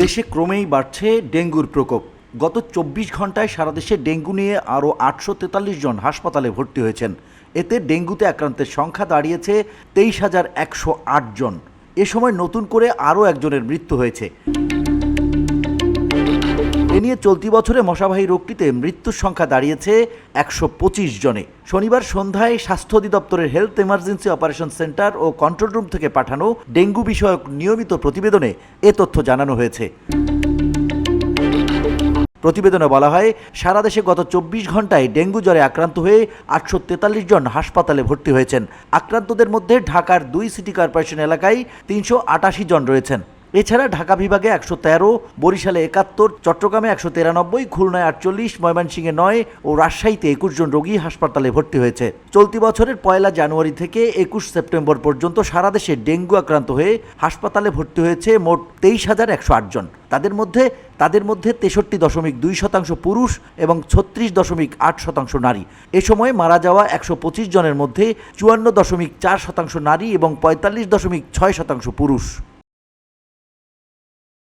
দেশে ক্রমেই বাড়ছে ডেঙ্গুর প্রকোপ। গত ২৪ ঘন্টায় সারা দেশে ডেঙ্গু নিয়ে আরও ৮৪৩ জন হাসপাতালে ভর্তি হয়েছেন। এতে ডেঙ্গুতে আক্রান্তের সংখ্যা দাঁড়িয়েছে ২৩,১০৮ জন। এ সময় নতুন করে আরও একজনের মৃত্যু হয়েছে। এ নিয়ে চলতি বছরে মশাবাহী রোগটিতে মৃত্যুর সংখ্যা দাঁড়িয়েছে ১২৫ জনে। শনিবার সন্ধ্যায় স্বাস্থ্য অধিদপ্তরের হেলথ ইমার্জেন্সি অপারেশন সেন্টার ও কন্ট্রোল রুম থেকে পাঠানো ডেঙ্গু বিষয়ক নিয়মিত প্রতিবেদনে এ তথ্য জানানো হয়েছে। প্রতিবেদনে বলা হয়, সারা দেশে গত ২৪ ঘন্টায় ডেঙ্গু জ্বরে আক্রান্ত হয়ে ৮৪৩ জন হাসপাতালে ভর্তি হয়েছেন। আক্রান্তদের মধ্যে ঢাকার ২ সিটি কর্পোরেশন এলাকায় ৩৮৮ জন রয়েছেন। এছাড়া ঢাকা বিভাগে ১১৩, বরিশালে ৭১, চট্টগ্রামে ১৯৩, খুলনায় ৪৮, ময়মনসিংহে ৯ ও রাজশাহীতে ২১ জন রোগী হাসপাতালে ভর্তি হয়েছে। চলতি বছরের ১ জানুয়ারি থেকে ২১ সেপ্টেম্বর পর্যন্ত সারা দেশে ডেঙ্গু আক্রান্ত হয়ে হাসপাতালে ভর্তি হয়েছে মোট ২৩,১০৮ জন। তাদের মধ্যে ৬৩.২% পুরুষ এবং ৩৬.৮% নারী। এ সময় মারা যাওয়া ১২৫ জনের মধ্যে ৫৪.৪% নারী এবং ৪৫.৬% পুরুষ।